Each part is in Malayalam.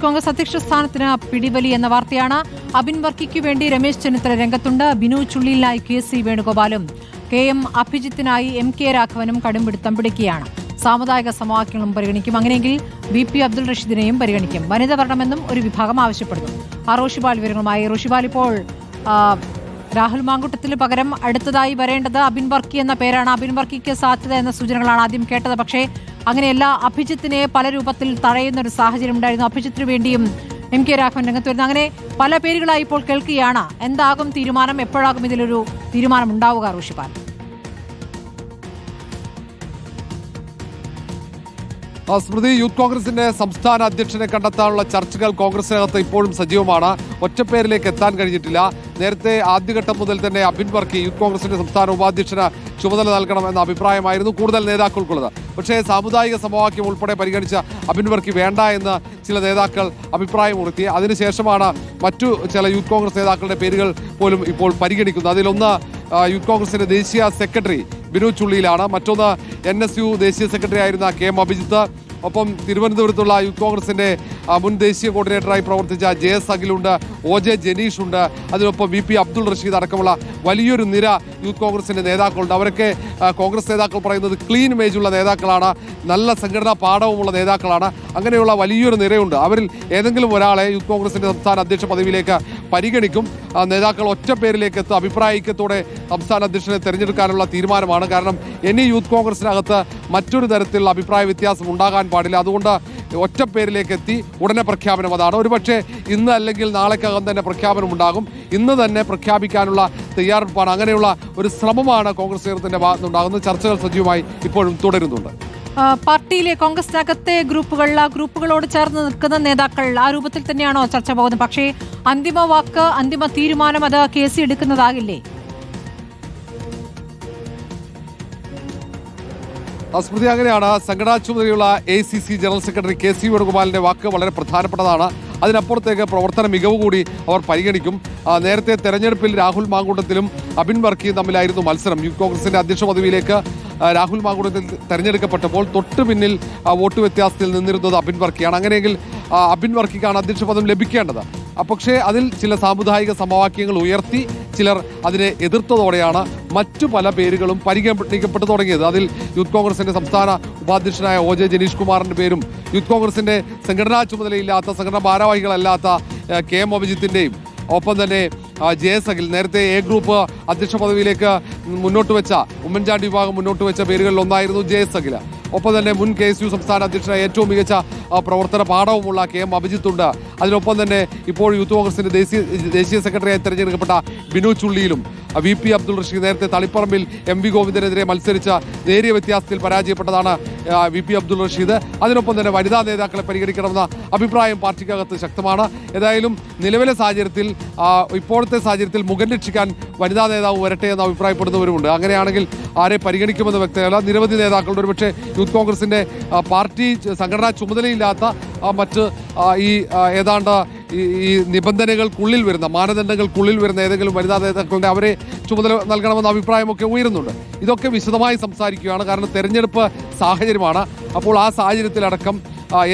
കോൺഗ്രസ് അധ്യക്ഷ സ്ഥാനത്തിന് പിടിവലി എന്ന വാർത്തയാണ്. അബിൻ വർക്കിക്ക് വേണ്ടി രമേശ് ചെന്നിത്തല രംഗത്തുണ്ട്. ബിനു ചുള്ളിയിലായി KC വേണുഗോപാലും KM അഭിജിത്തിനായി MK രാഘവനും കടുംപിടുത്തം പിടിക്കുകയാണ്. സാമുദായിക സമവാക്യങ്ങളും പരിഗണിക്കും. അങ്ങനെയെങ്കിൽ VP അബ്ദുൾ റഷീദിനെയും പരിഗണിക്കും. വനിത വരണമെന്നും ഒരു വിഭാഗം ആവശ്യപ്പെടുന്നു. റോഷിബാൽ വിവരങ്ങളുമായി. റോഷിബാൽ, ഇപ്പോൾ രാഹുൽ മാങ്കൂട്ടത്തിന് പകരം അടുത്തതായി വരേണ്ടത് അബിൻ വർക്കി എന്ന പേരാണ്. അബിൻ വർക്കിക്ക് സാധ്യത എന്ന സൂചനകളാണ് ആദ്യം കേട്ടത്. പക്ഷേ അങ്ങനെയല്ല, അഭിജിത്തിനെ പല രൂപത്തിൽ തടയുന്ന ഒരു സാഹചര്യം ഉണ്ടായിരുന്നു. അഭിജിത്തിന് വേണ്ടിയും MK രാഘവൻ രംഗത്ത് വരുന്നു. അങ്ങനെ പല പേരുകളായി ഇപ്പോൾ കേൾക്കുകയാണ്. എന്താകും തീരുമാനം? എപ്പോഴാകും ഇതിലൊരു തീരുമാനം ഉണ്ടാവുക? റോഷിബാൽ, സ്മൃതി, യൂത്ത് കോൺഗ്രസിന്റെ സംസ്ഥാന അധ്യക്ഷനെ കണ്ടെത്താനുള്ള ചർച്ചകൾ കോൺഗ്രസിനകത്ത് ഇപ്പോഴും സജീവമാണ്. ഒറ്റപ്പേരിലേക്ക് എത്താൻ കഴിഞ്ഞിട്ടില്ല. നേരത്തെ ആദ്യഘട്ടം മുതൽ തന്നെ അബിൻ വർക്കി യൂത്ത് കോൺഗ്രസിന്റെ സംസ്ഥാന ഉപാധ്യക്ഷന് ചുമതല നൽകണമെന്ന അഭിപ്രായമായിരുന്നു കൂടുതൽ നേതാക്കൾക്കുള്ളത്. പക്ഷേ സാമുദായിക സമവാക്യം ഉൾപ്പെടെ പരിഗണിച്ച അബിൻ വർക്കി വേണ്ട എന്ന് ചില നേതാക്കൾ അഭിപ്രായമുയർത്തി. അതിനുശേഷമാണ് മറ്റു ചില യൂത്ത് കോൺഗ്രസ് നേതാക്കളുടെ പേരുകൾ പോലും ഇപ്പോൾ പരിഗണിക്കുന്നത്. അതിലൊന്ന് യൂത്ത് കോൺഗ്രസിന്റെ ദേശീയ സെക്രട്ടറി ബിനു ചുള്ളിയിലാണ്. മറ്റൊന്ന് NSU ദേശീയ സെക്രട്ടറി ആയിരുന്ന KM അഭിജിത്ത്. ഒപ്പം തിരുവനന്തപുരത്തുള്ള യൂത്ത് കോൺഗ്രസിന്റെ മുൻ ദേശീയ കോർഡിനേറ്ററായി പ്രവർത്തിച്ച JS അഖിലുണ്ട്, OJ ജനീഷ് ഉണ്ട്. അതിനൊപ്പം VP അബ്ദുൾ റഷീദ് അടക്കമുള്ള വലിയൊരു നിര യൂത്ത് കോൺഗ്രസിന്റെ നേതാക്കളുണ്ട്. അവരൊക്കെ കോൺഗ്രസ് നേതാക്കൾ പറയുന്നത് ക്ലീൻ ഇമേജുള്ള നേതാക്കളാണ്, നല്ല സംഘടനാ പാഠവുമുള്ള നേതാക്കളാണ്. അങ്ങനെയുള്ള വലിയൊരു നിരയുണ്ട്. അവരിൽ ഏതെങ്കിലും ഒരാളെ യൂത്ത് കോൺഗ്രസിന്റെ സംസ്ഥാന അധ്യക്ഷ പദവിയിലേക്ക് പരിഗണിക്കും. നേതാക്കൾ ഒറ്റ പേരിലേക്ക് എത്തും. അഭിപ്രായത്തോടെ സംസ്ഥാന അധ്യക്ഷനെ തെരഞ്ഞെടുക്കാനുള്ള തീരുമാനമാണ്. കാരണം ഇനി യൂത്ത് കോൺഗ്രസിനകത്ത് മറ്റൊരു തരത്തിലുള്ള അഭിപ്രായ വ്യത്യാസം ഉണ്ടാകാൻ പാടില്ല. അതുകൊണ്ട് ഒറ്റ പേരിലേക്ക് എത്തി ഉടനെ പ്രഖ്യാപനം അതാണ്. ഒരുപക്ഷെ ഇന്ന് അല്ലെങ്കിൽ നാളേക്കകം തന്നെ പ്രഖ്യാപനം ഉണ്ടാകും. ഇന്ന് തന്നെ പ്രഖ്യാപിക്കാനുള്ള തയ്യാറെടുപ്പാണ്. അങ്ങനെയുള്ള ഒരു ശ്രമമാണ് കോൺഗ്രസ് നേതൃത്വത്തിന്റെ ഭാഗത്തുനിന്നുണ്ടാകുന്നത്. ചർച്ചകൾ സജീവമായി ഇപ്പോഴും തുടരുന്നുണ്ട്. പാർട്ടിയിലെ കോൺഗ്രസിനകത്തെ ഗ്രൂപ്പുകളോട് ചേർന്ന് നിൽക്കുന്ന നേതാക്കൾ ആ രൂപത്തിൽ തന്നെയാണോ ചർച്ച പോകുന്നത്? പക്ഷേ അന്തിമ വാക്ക്, അന്തിമ തീരുമാനം അത് KC എടുക്കുന്നതാകില്ലേ? സ്മൃതി, അങ്ങനെയാണ്. സംഘടനാ ചുമതലയുള്ള ACC ജനറൽ സെക്രട്ടറി KC വേണുഗോപാലിന്റെ വാക്ക് വളരെ പ്രധാനപ്പെട്ടതാണ്. അതിനപ്പുറത്തേക്ക് പ്രവർത്തന മികവ് കൂടി അവർ പരിഗണിക്കും. നേരത്തെ തെരഞ്ഞെടുപ്പിൽ രാഹുൽ മാങ്കൂട്ടത്തിലും അബിൻ വർക്കിയും തമ്മിലായിരുന്നു മത്സരം. യൂത്ത് കോൺഗ്രസിന്റെ അധ്യക്ഷ പദവിയിലേക്ക് രാഹുൽ മാങ്കൂട്ടത്തിൽ തെരഞ്ഞെടുക്കപ്പെട്ടപ്പോൾ തൊട്ടു പിന്നിൽ വോട്ട് വ്യത്യാസത്തിൽ നിന്നിരുന്നത് അബിൻ വർക്കിയാണ്. അങ്ങനെയെങ്കിൽ അബിൻ വർക്കിക്കാണ് അധ്യക്ഷ പദം ലഭിക്കേണ്ടത്. പക്ഷേ അതിൽ ചില സാമുദായിക സമവാക്യങ്ങൾ ഉയർത്തി ചിലർ അതിനെ എതിർത്തതോടെയാണ് മറ്റു പല പേരുകളും പരിഗണിക്കപ്പെട്ടു തുടങ്ങിയത്. അതിൽ യൂത്ത് കോൺഗ്രസിന്റെ സംസ്ഥാന ഉപാധ്യക്ഷനായ OJ ജനീഷ് കുമാറിന്റെ പേരും യൂത്ത് കോൺഗ്രസിന്റെ സംഘടനാ ചുമതലയില്ലാത്ത, സംഘടനാ ഭാരവാഹികളല്ലാത്ത KM അഭിജിത്തിന്റെയും ഒപ്പം തന്നെ JS അഖിൽ, നേരത്തെ A ഗ്രൂപ്പ് അധ്യക്ഷ പദവിയിലേക്ക് മുന്നോട്ട് വെച്ച ഉമ്മൻചാണ്ടി വിഭാഗം മുന്നോട്ട് വെച്ച പേരുകളിൽ ഒന്നായിരുന്നു JS അഖിൽ. ഒപ്പം തന്നെ മുൻ KSU സംസ്ഥാന അധ്യക്ഷനായ ഏറ്റവും മികച്ച പ്രവർത്തന പാഠവുമുള്ള KM അഭിജിത്തുണ്ട്. അതിനൊപ്പം തന്നെ ഇപ്പോൾ യൂത്ത് കോൺഗ്രസിന്റെ ദേശീയ സെക്രട്ടറിയായി തെരഞ്ഞെടുക്കപ്പെട്ട ബിനു ചുള്ളിയിലും VP അബ്ദുൾ റഷീദ്, നേരത്തെ തളിപ്പറമ്പിൽ MV ഗോവിന്ദനെതിരെ മത്സരിച്ച നേരിയ വ്യത്യാസത്തിൽ പരാജയപ്പെട്ടതാണ് VP അബ്ദുൾ റഷീദ്. അതിനൊപ്പം തന്നെ വനിതാ നേതാക്കളെ പരിഗണിക്കണമെന്ന അഭിപ്രായം പാർട്ടിക്കകത്ത് ശക്തമാണ്. ഏതായാലും നിലവിലെ സാഹചര്യത്തിൽ, ഇപ്പോഴത്തെ സാഹചര്യത്തിൽ മുഖം രക്ഷിക്കാൻ വനിതാ നേതാവ് വരട്ടെ എന്ന് അഭിപ്രായപ്പെടുന്നവരുമുണ്ട്. അങ്ങനെയാണെങ്കിൽ ആരെ പരിഗണിക്കുമെന്ന് വ്യക്തമല്ല. നിരവധി നേതാക്കളുടെ, ഒരുപക്ഷെ യൂത്ത് കോൺഗ്രസിന്റെ പാർട്ടി സംഘടനാ ചുമതലയില്ലാത്ത മറ്റ് ഏതാണ്ട് ഈ നിബന്ധനകൾക്കുള്ളിൽ വരുന്ന, മാനദണ്ഡങ്ങൾക്കുള്ളിൽ വരുന്ന ഏതെങ്കിലും വനിതാ നേതാക്കളുടെ അവരെ ചുമതല നൽകണമെന്ന അഭിപ്രായമൊക്കെ ഉയരുന്നുണ്ട്. ഇതൊക്കെ വിശദമായി സംസാരിക്കുകയാണ്. കാരണം തെരഞ്ഞെടുപ്പ് സാഹചര്യമാണ്. അപ്പോൾ ആ സാഹചര്യത്തിലടക്കം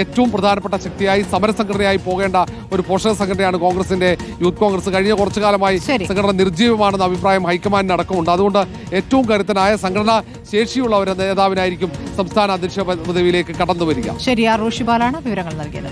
ഏറ്റവും പ്രധാനപ്പെട്ട ശക്തിയായി, സമരസംഘടനയായി പോകേണ്ട ഒരു പോഷക സംഘടനയാണ് കോൺഗ്രസിന്റെ യൂത്ത് കോൺഗ്രസ്. കഴിഞ്ഞ കുറച്ചു കാലമായി സംഘടന നിർജ്ജീവമാണെന്ന അഭിപ്രായം ഹൈക്കമാൻഡിന് അടക്കമുണ്ട്. അതുകൊണ്ട് ഏറ്റവും കരുത്തനായ സംഘടനാ ശേഷിയുള്ള ഒരു നേതാവിനായിരിക്കും സംസ്ഥാന അധ്യക്ഷ പദവിയിലേക്ക് കടന്നു വരിക. ശരി, റോഷിബാലാണ് വിവരങ്ങൾ നൽകിയത്.